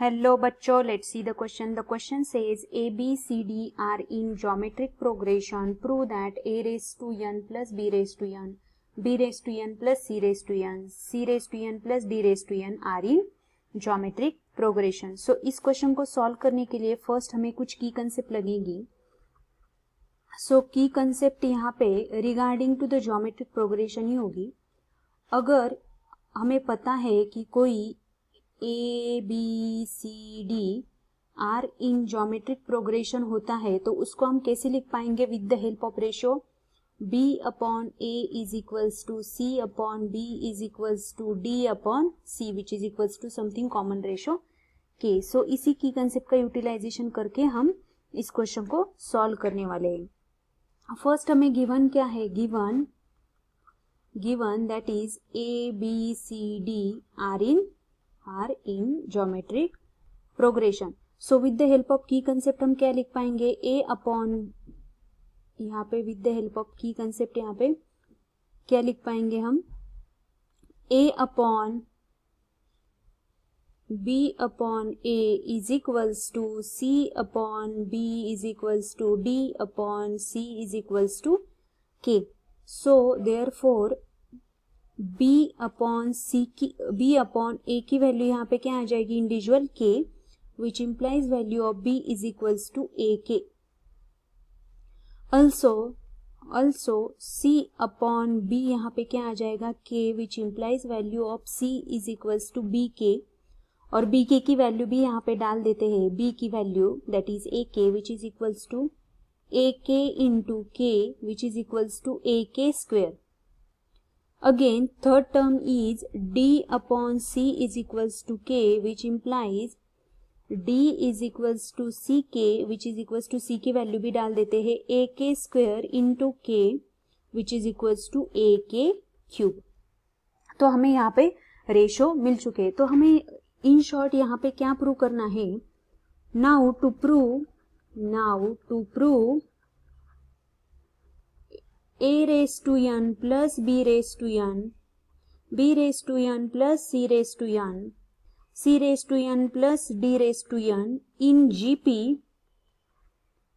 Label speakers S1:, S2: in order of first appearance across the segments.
S1: Hello बच्चों, let's see the question. The question says A, B, C, D are in geometric progression. Prove that A raised to n plus B raised to n, B raised to n plus C raised to n, C raised to n plus D raised to n are in geometric progression. So इस question को solve करने के लिए first हमें कुछ की concept लगेगी. सो की कंसेप्ट यहाँ पे regarding to the geometric progression ही होगी. अगर हमें पता है कि कोई A B C D are in geometric progression होता है तो उसको हम कैसे लिख पाएंगे with the help of ratio b upon A is equals to C upon B is equals to D upon C which is equals to something common ratio K. So इसी की कंसेप्ट का यूटिलाइजेशन करके हम इस question को solve करने वाले हैं. फर्स्ट हमें गिवन क्या है, given that is a B C d are in geometric progression. So with the help of key concept हम क्या लिख पाएंगे, a upon यहाँ पे with the help of key concept यहाँ पे क्या लिख पाएंगे हम, a upon b upon a is equals to c upon b is equals to d upon c is equals to k. So therefore b upon C की b upon ए की value यहाँ पे क्या आ जाएगी, individual k, which implies value of b is equals to A K. Also c upon b यहाँ पे क्या आ जाएगा, k, which implies value of c is equals to b k. और बी के की वैल्यू भी यहाँ पे डाल देते हैं, b की वैल्यू दैट इज ए के विच इज इक्वल्स टू ए के इंटू के विच is equals to A K square. Again, third term is d upon c is equals to k, which implies d is equals to ck, which is equals to c की value भी डाल देते हैं, a k square into k, which is equals to a k cube. तो हमें यहाँ पे ratio मिल चुके हैं. तो हमें इन शॉर्ट यहाँ पे क्या प्रूव करना है, now to prove a raised to n plus b raised to n, b raised to n plus c raised to n, c raised to n plus d raised to n in GP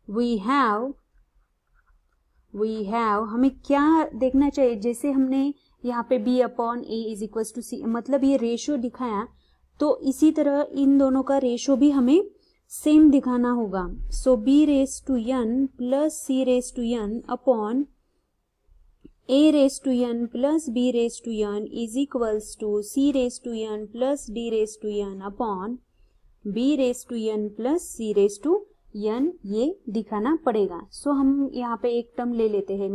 S1: we have हमें क्या देखना चाहिए, जैसे हमने यहाँ पे b upon a is equal to c, मतलब ये रेशो दिखाया तो इसी तरह इन दोनों का रेशो भी हमें सेम दिखाना होगा. सो b raised to n plus c raised to n upon a raised to n plus b raised to n is equals to c raised to n plus d raised to n upon b raised to n plus c raised to n, ये दिखाना पड़ेगा. सो हम यहाँ पे एक term ले लेते हैं.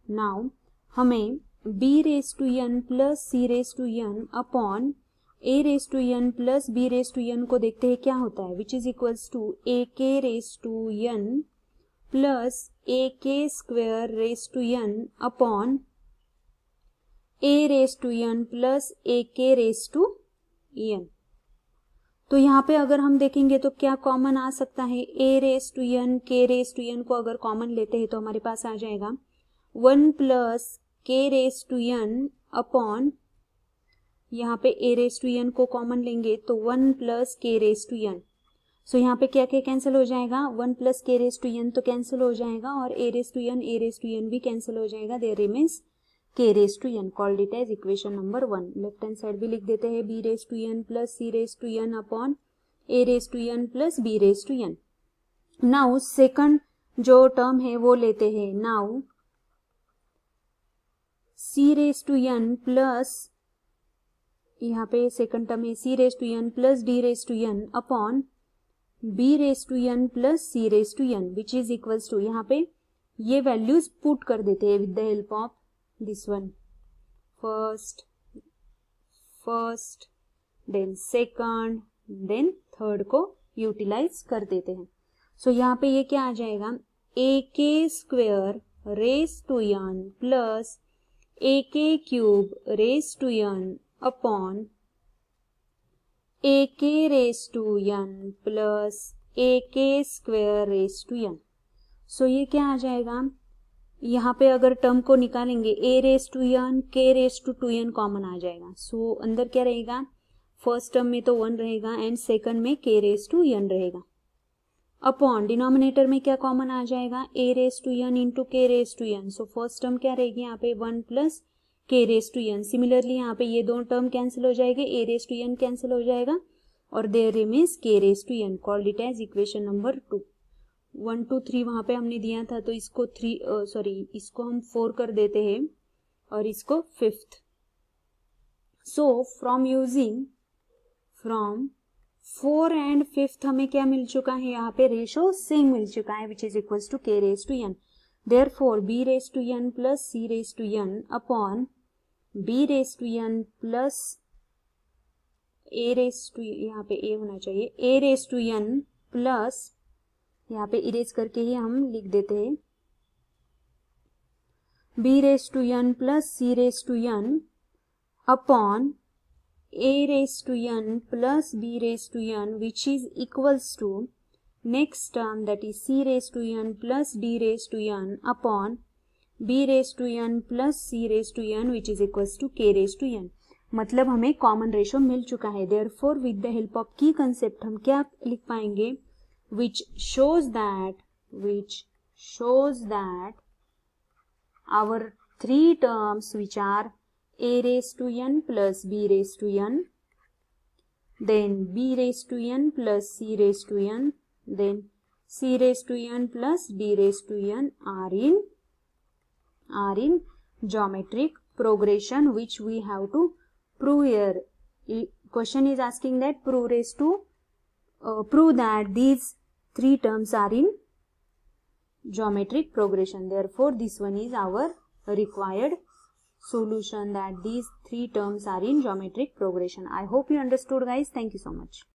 S1: नाउ हमें b raised to n plus c raised to n upon a raised to n plus b raised to n को देखते हैं क्या होता है, which is equals to a k raised to n plus A K square raise to n upon A raise to n plus A K raise to n. तो यहाँ पे अगर हम देखेंगे तो क्या कॉमन आ सकता है, ए रेस टू n के रेस टू n को अगर कॉमन लेते हैं तो हमारे पास आ जाएगा 1 plus k raise to n upon, यहाँ पे ए रेस टू n को कॉमन लेंगे तो 1 plus k raise to n. सो यहाँ पे क्या क्या कैंसिल हो जाएगा, 1 plus k raise to n तो कैंसिल हो जाएगा और ए रेस टू n भी कैंसिल हो जाएगा. There remains k raise to n, called it as equation number 1. Left hand side भी लिख देते हैं b raise to n plus c raise to n upon A raise to n plus b raise to n. Now second जो term है वो लेते हैं. Now c raise to n plus, यहाँ पे सेकंड टर्म है c raise to n plus d raise to n upon b raise to n plus c raise to n which is equals to, यहाँ पे ये values put कर देते हैं with the help of this one, first then second then third को utilize कर देते हैं. सो यहाँ पे ये क्या आ जाएगा, a K square raise to n plus a K cube raise to n upon A K raise to n plus A K square raise to n. So ये क्या आ जाएगा, यहाँ पे अगर टर्म को निकालेंगे a raise to n, k raise to 2n common आ जाएगा. सो अंदर क्या रहेगा, फर्स्ट टर्म में तो 1 रहेगा एंड सेकंड में k रेज टू n रहेगा, अपॉन डिनोमिनेटर में क्या कॉमन आ जाएगा, a raise to n into k raise to n. So first term क्या रहेगी यहाँ पे 1 plus k raise to n. Similarly यहाँ पे ये दो टर्म कैंसिल हो जाएंगे, a raise to n cancel हो जाएगा और there remains k raise to n. Called it as equation number 2. 1 2 3 वहां पे हमने दिया था तो इसको इसको हम 4 कर देते हैं और इसको 5th. So from 4 and 5th हमें क्या मिल चुका है, यहाँ पे रेशो सेम मिल चुका है which is equals to k raise to n. Therefore b raise to n plus c raise to n upon b raise to n plus a raise to, यहाँ पे a होना चाहिए, a raise to n plus, यहाँ पे erase करके ही हम लिख देते हैं, b raise to n plus c raise to n upon a raise to n plus b raise to n which is equals to next term that is c raise to n plus d raise to n upon b raise to n plus c raise to n which is equals to k raise to n. मतलब हमें common ratio मिल चुका है. Therefore with the help of की concept हम क्या लिख पाएंगे, which shows that our three terms which are a raised to n plus b raised to n, then b raised to n plus c raised to n, then c raised to n plus d raised to n are in geometric progression, which we have to prove here. Question is asking that prove that these three terms are in geometric progression. Therefore, this one is our required solution, that these three terms are in geometric progression. I hope you understood, guys. Thank you so much.